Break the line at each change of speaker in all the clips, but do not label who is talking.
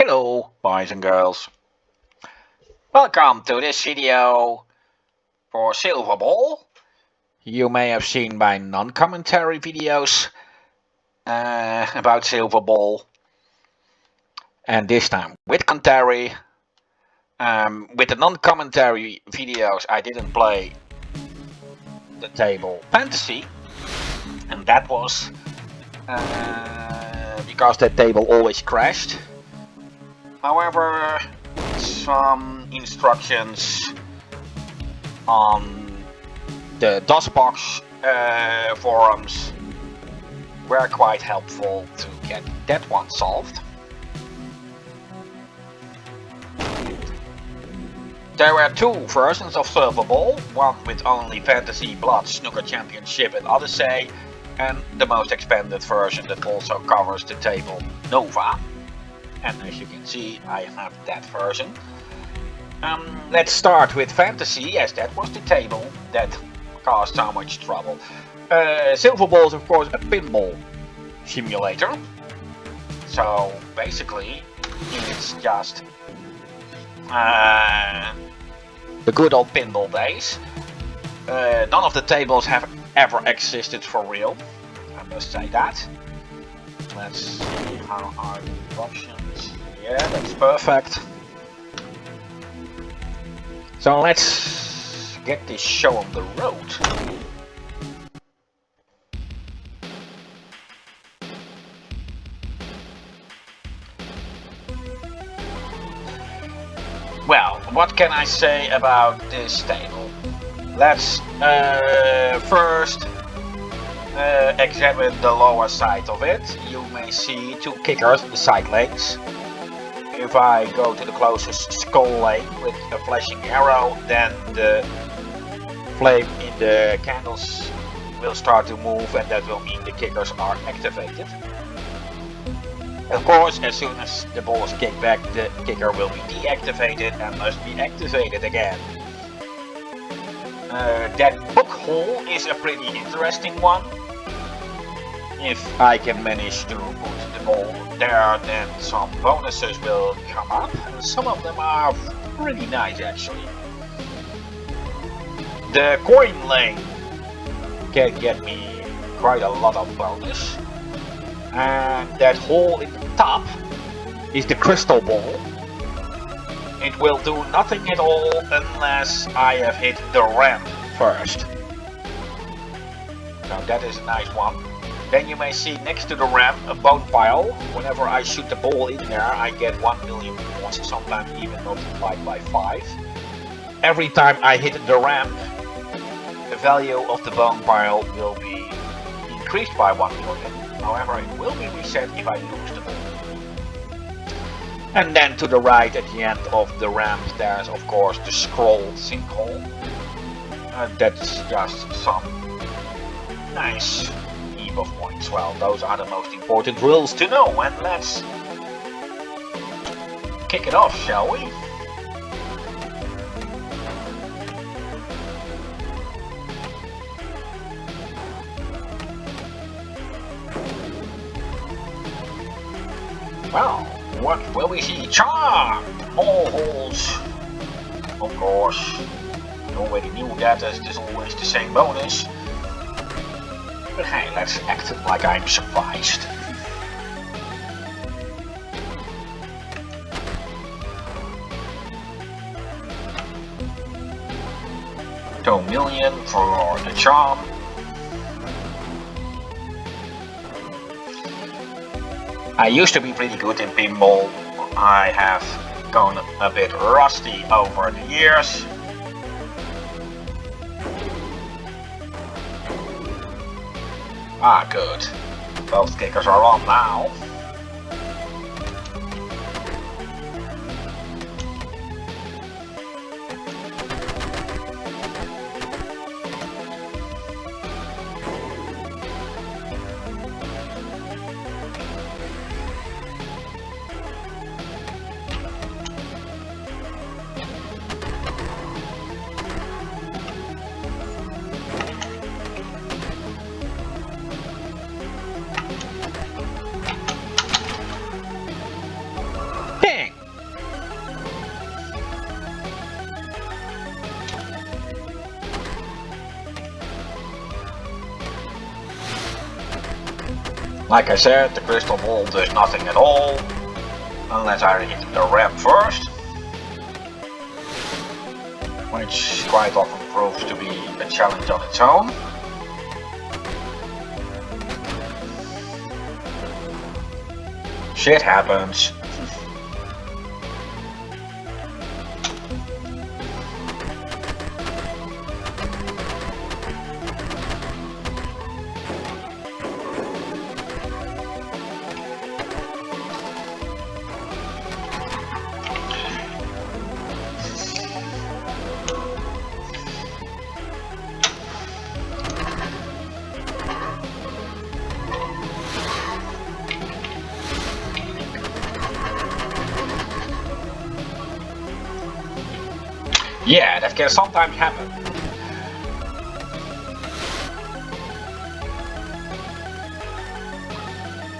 Hello, boys and girls. Welcome to this video for Silverball. You may have seen my non-commentary videos about Silverball. And this time with commentary. With the non-commentary videos I didn't play the table Fantasy. And that was because that table always crashed. However, some instructions on the DOSBox forums were quite helpful to get that one solved. There were two versions of Silverball, one with only Fantasy, Blood, Snooker Championship and Odyssey, and the most expanded version that also covers the table Nova. And as you can see, I have that version. Let's start with Fantasy, as that was the table that caused so much trouble. Silverball is of course a pinball simulator. So basically, it's just the good old pinball days. None of the tables have ever existed for real, I must say that. Let's see how are the options. Yeah, that's perfect. So let's get this show on the road. Well, what can I say about this table? Let's first examine the lower side of it. You may see two kickers in the side lanes. If I go to the closest skull lane with a flashing arrow, then the flame in the candles will start to move, and that will mean the kickers are activated. Of course, as soon as the ball is kicked back, the kicker will be deactivated and must be activated again. That book hole is a pretty interesting one. If I can manage to put the ball there, then some bonuses will come up, and some of them are pretty nice actually. The coin lane can get me quite a lot of bonus, and that hole in the top is the crystal ball. It will do nothing at all unless I have hit the ramp first. So that is a nice one. Then you may see next to the ramp a bone pile. Whenever I shoot the ball in there, I get 1 million points, sometimes even multiplied by 5. Every time I hit the ramp, the value of the bone pile will be increased by 1 million. However, it will be reset if I lose the ball. And then to the right at the end of the ramp, there's of course the scroll sinkhole. That's just some nice of points. Well, those are the most important rules to know, and let's kick it off, shall we? Well, what will we see? Charm! More holes! Of course, you already knew that, as there's always the same bonus. But hey, let's act like I'm surprised. $2 million for the charm. I used to be pretty good in pinball. I have gone a bit rusty over the years. Ah, good. Both kickers are on now. Like I said, the crystal ball does nothing at all, unless I hit the ramp first, which quite often proves to be a challenge on its own. Shit happens. Yeah, that can sometimes happen.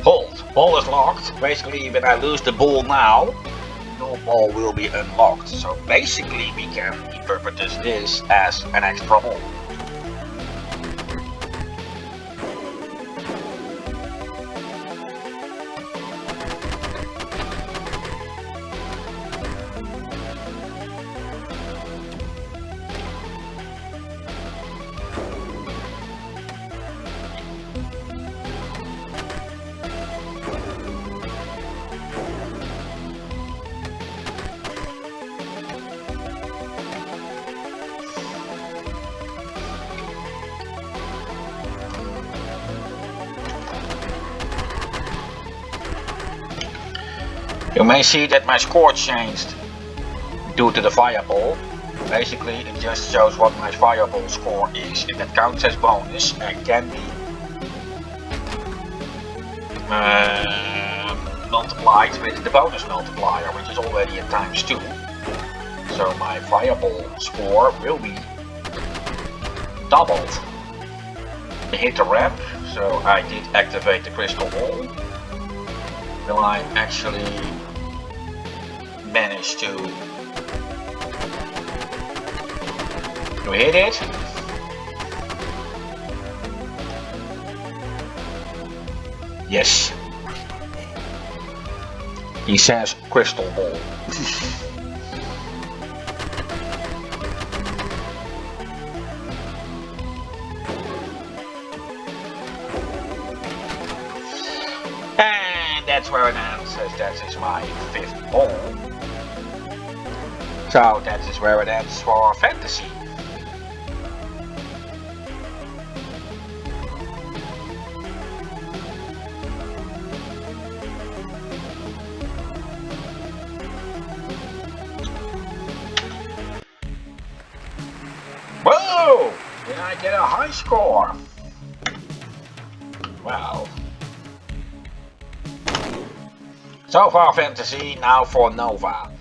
Hold. Ball is locked. Basically, when I lose the ball now, no ball will be unlocked. So basically, we can interpret this as an extra ball. You may see that my score changed due to the fireball. Basically, it just shows what my fireball score is, and that counts as bonus and can be multiplied with the bonus multiplier, which is already at ×2. So my fireball score will be doubled. I hit the ramp, so I did activate the crystal ball. Will I actually manage to hit it? Yes. He says crystal ball. And that's where it ends, as that is my 5th ball. So that is where it ends for fantasy. Whoa! Did I get a high score? Wow. So far fantasy, now for Nova.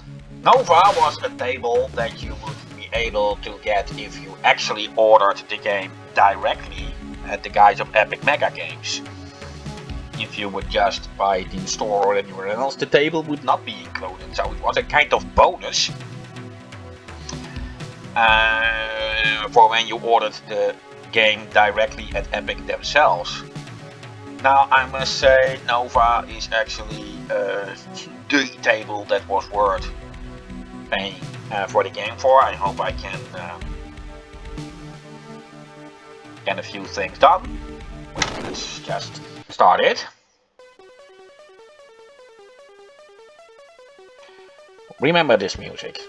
Nova was a table that you would be able to get if you actually ordered the game directly at the guys of Epic Mega Games. If you would just buy it in the store or anywhere else, the table would not be included. So it was a kind of bonus for when you ordered the game directly at Epic themselves. Now I must say Nova is actually the table that was worth paying for the game for. I hope I can get a few things done. Let's just start it. Remember this music.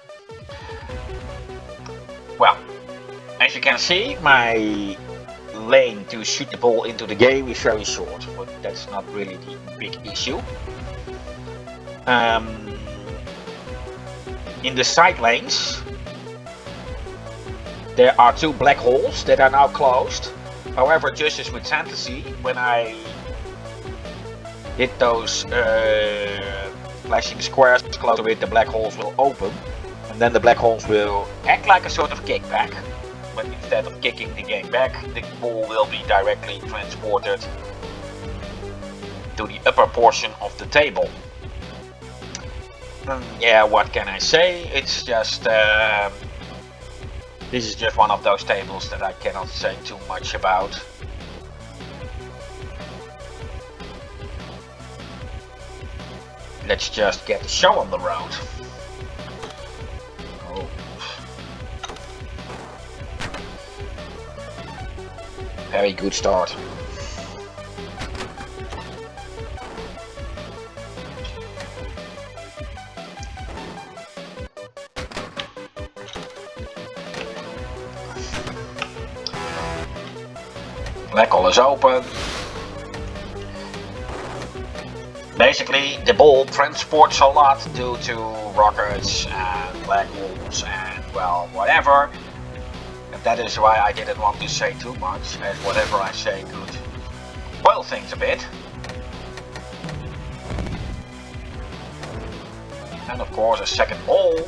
Well, as you can see, my lane to shoot the ball into the game is very short, but that's not really the big issue. In the side lanes, there are 2 black holes that are now closed. However, just as with Fantasy, when I hit those flashing squares close to it, the black holes will open, and then the black holes will act like a sort of kickback. But instead of kicking the game back, the ball will be directly transported to the upper portion of the table. Yeah, what can I say? It's just this is just one of those tables that I cannot say too much about. let's just get the show on the road. Oh. Very good start. Black hole is open. Basically, the ball transports a lot due to rockets and black holes and, well, whatever. And that is why I didn't want to say too much, as whatever I say could spoil things a bit. And of course, a second ball.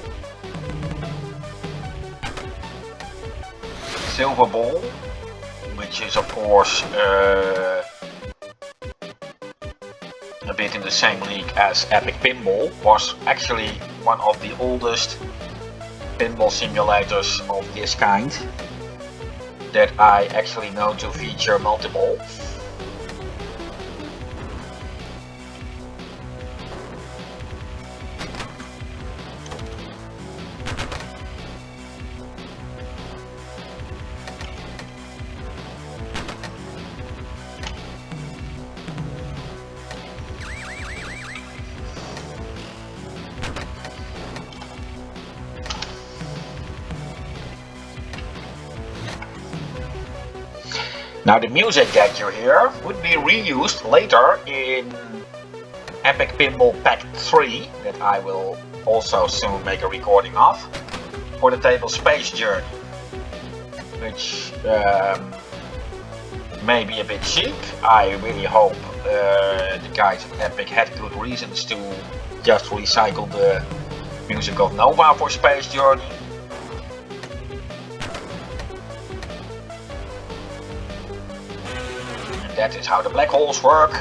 Silverball, which is of course a bit in the same league as Epic Pinball, was actually one of the oldest pinball simulators of this kind that I actually know to feature multiple. Now the music that you hear would be reused later in Epic Pinball Pack 3 that I will also soon make a recording of for the table Space Journey, which may be a bit cheap. I really hope the guys at Epic had good reasons to just recycle the music of Nova for Space Journey. That is how the black holes work.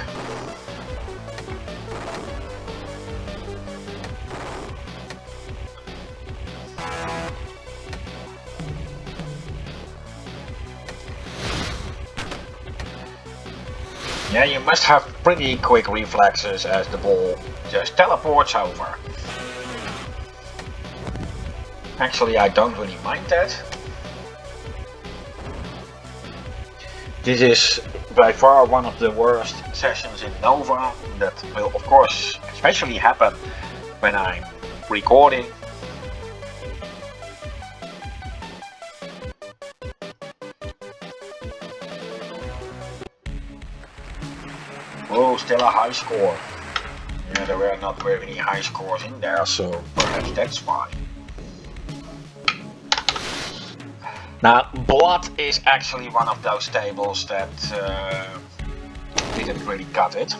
Yeah, you must have pretty quick reflexes as the ball just teleports over. Actually, I don't really mind that. This is by far one of the worst sessions in Nova. That will of course especially happen when I'm recording. Oh, still a high score. Yeah, there were not very many high scores in there, so perhaps that's fine. Now, Blood is actually one of those tables that didn't really cut it.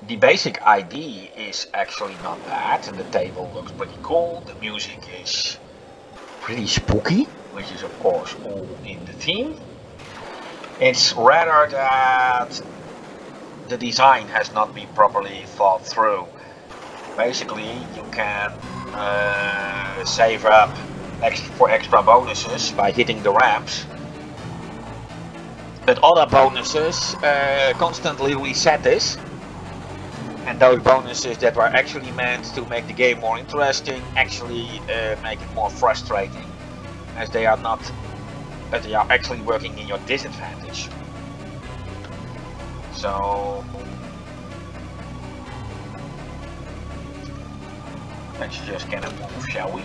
The basic ID is actually not bad, and the table looks pretty cool. The music is pretty spooky, which is of course all in the theme. It's rather that the design has not been properly thought through. Basically, you can save up for extra bonuses by hitting the ramps, but other bonuses constantly reset this, and those bonuses that were actually meant to make the game more interesting actually make it more frustrating, as they are actually working in your disadvantage. So let's just get a move, shall we?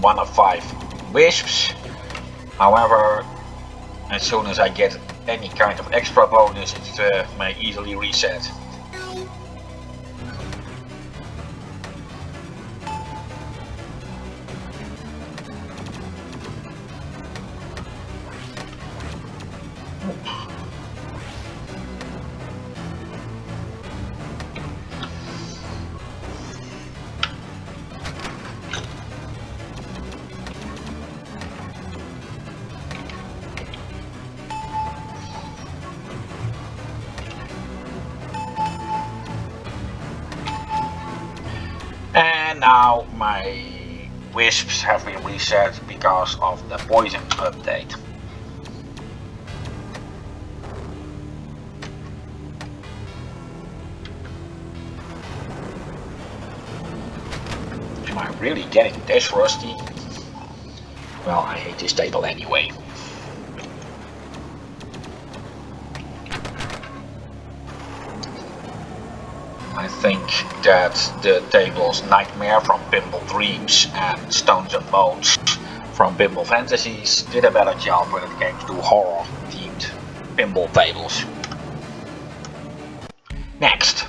One of 5 wisps. However, as soon as I get any kind of extra bonus, it may easily reset. now my wisps have been reset because of the poison update. Am I really getting this rusty? Well, I hate this table anyway. I think that the tables Nightmare from Pinball Dreams and Stones and Bones from Pinball Fantasies did a better job when it came to horror themed pinball tables. Next,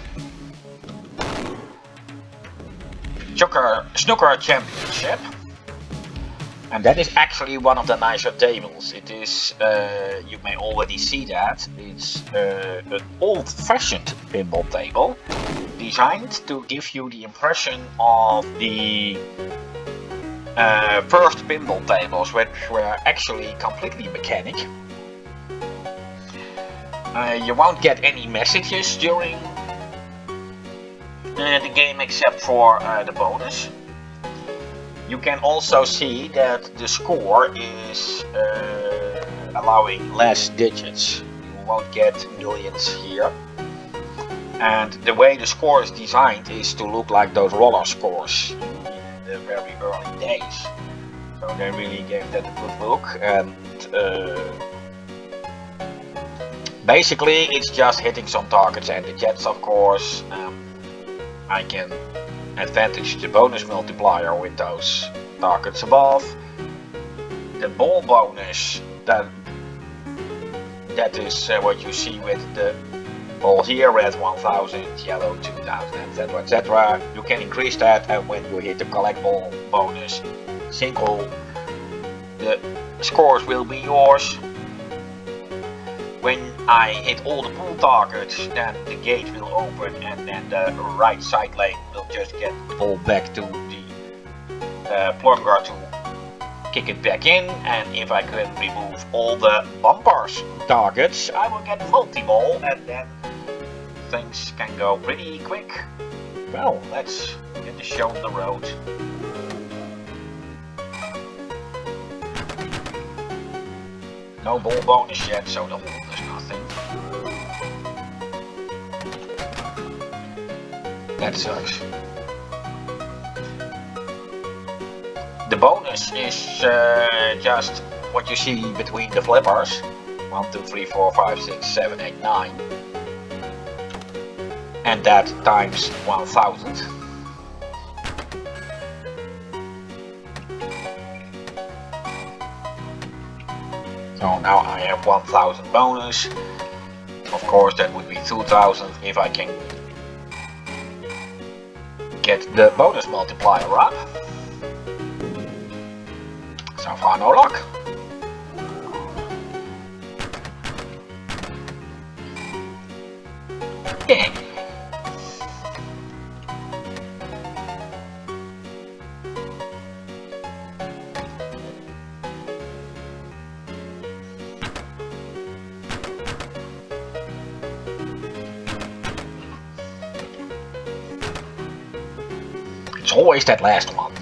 Snooker Championship, and that is actually one of the nicer tables. It is, you may already see that, it's an old-fashioned pinball table designed to give you the impression of the first pinball tables, which were actually completely mechanic. You won't get any messages during the game except for the bonus. You can also see that the score is allowing less digits. You won't get millions here. And the way the score is designed is to look like those roller scores in the very early days. So they really gave that a good look, and basically it's just hitting some targets and the jets, of course. I can advantage the bonus multiplier with those targets above. The ball bonus, that is what you see with the ball here, red 1000, yellow 2000, etc, etc. You can increase that, and when you hit the collect ball bonus single, the scores will be yours. When I hit all the pool targets, then the gate will open, and then the right side lane will just get the ball back to the plunger to kick it back in. And if I can remove all the bumpers targets, I will get multi-ball, and then things can go pretty quick. Well, let's get the show on the road. No ball bonus yet, so the hole does nothing. That sucks. The bonus is just what you see between the flippers. 1, 2, 3, 4, 5, 6, 7, 8, 9. And that times 1000. So now I have 1000 bonus. Of course that would be 2000 if I can get the bonus multiplier up. So far no luck. Yeah. It's always that last one.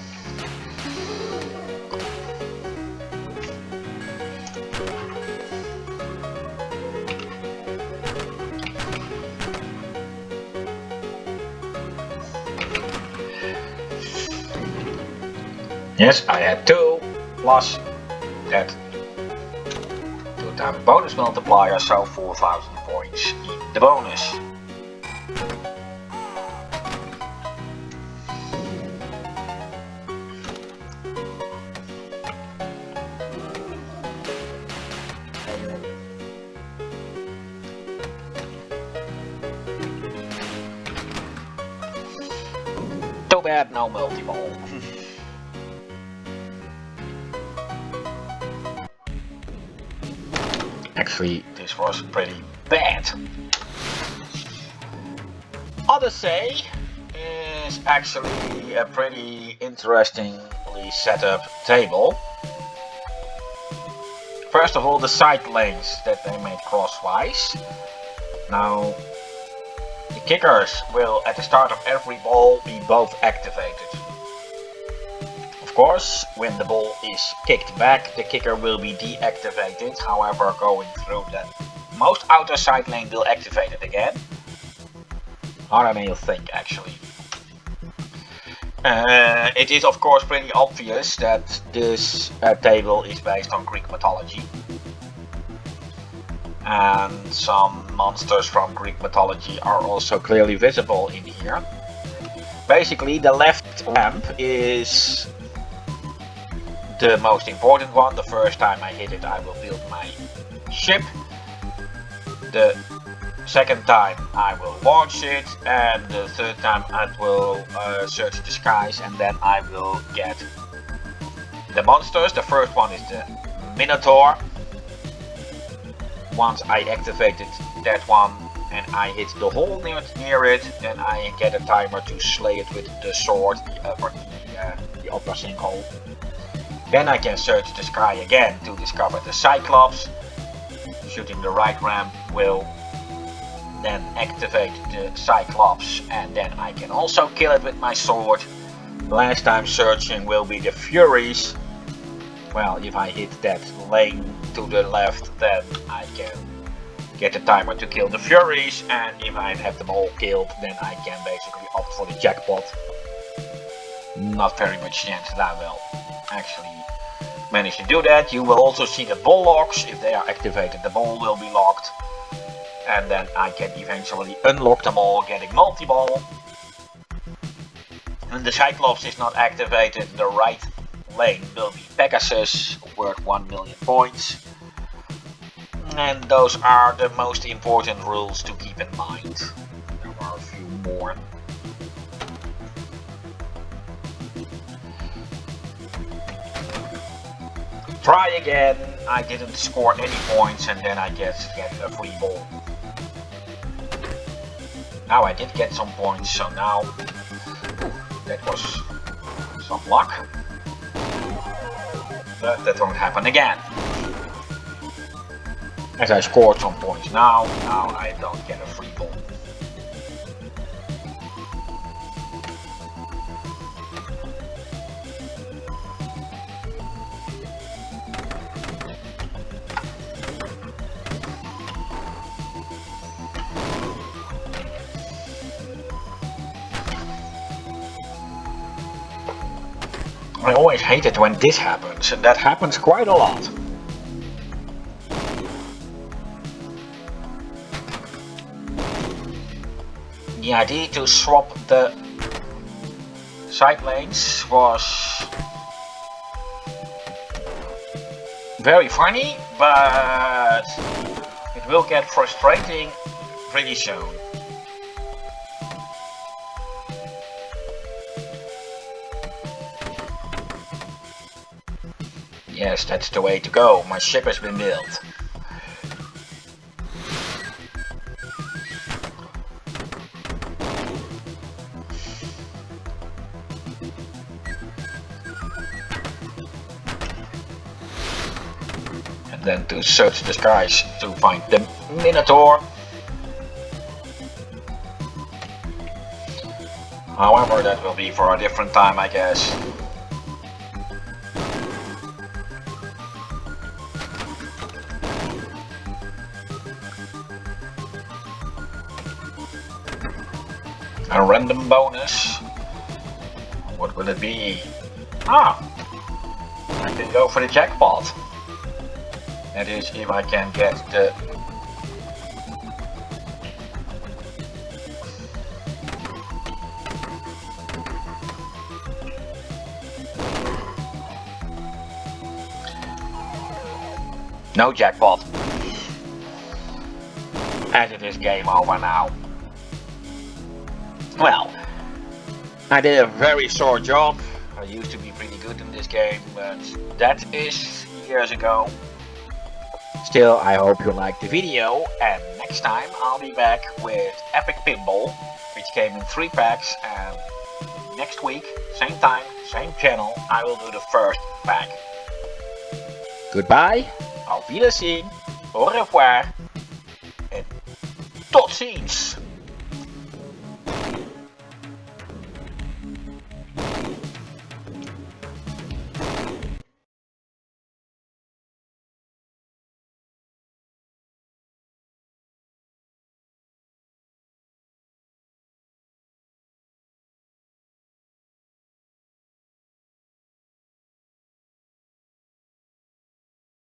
Yes, I had 2 plus that 2 times bonus multiplier, so 4000 points in the bonus. Too bad, no multi-ball. Actually, this was pretty bad. Odyssey is actually a pretty interestingly set up table. First of all, the side lanes that they made crosswise. Now, the kickers will at the start of every ball be both activated. course, when the ball is kicked back, the kicker will be deactivated. However, going through the most outer side lane will activate it again. Harder than you think, actually. It is of course pretty obvious that this table is based on Greek mythology. And some monsters from Greek mythology are also clearly visible in here. Basically, the left ramp is the most important one. The first time I hit it, I will build my ship. The second time I will launch it, and the third time I will search the skies, and then I will get the monsters. The first one is the Minotaur. Once I activated that one and I hit the hole near it, then I get a timer to slay it with the sword, the upper sinkhole. Then I can search the sky again to discover the Cyclops. Shooting the right ramp will then activate the Cyclops, and then I can also kill it with my sword. Last time searching will be the Furies. Well, if I hit that lane to the left, then I can get the timer to kill the Furies, and if I have them all killed, then I can basically opt for the jackpot. Not very much chance that I will actually manage to do that. You will also see the ball locks. If they are activated, the ball will be locked, and then I can eventually unlock them all, getting multi-ball. When the Cyclops is not activated, the right lane will be Pegasus, worth 1 million points. And those are the most important rules to keep in mind. There are a few more. Try again. I didn't score any points, and then I get a free ball. Now I did get some points, so now that was some luck. But that won't happen again. As I scored some points now I don't get a free ball. I always hate it when this happens, and that happens quite a lot. The idea to swap the side lanes was very funny, but it will get frustrating pretty soon. Yes, that's the way to go. My ship has been built. And then to search the skies to find the Minotaur. However, that will be for a different time, I guess. A random bonus. What will it be? Ah! I can go for the jackpot. That is if I can get the... No jackpot. As it is game over now. Well, I did a very short job. I used to be pretty good in this game, but that is years ago. Still, I hope you liked the video, and next time I'll be back with Epic Pinball, which came in 3 packs, and next week, same time, same channel, I will do the first pack. Goodbye, auf Wiedersehen, au revoir, en tot ziens!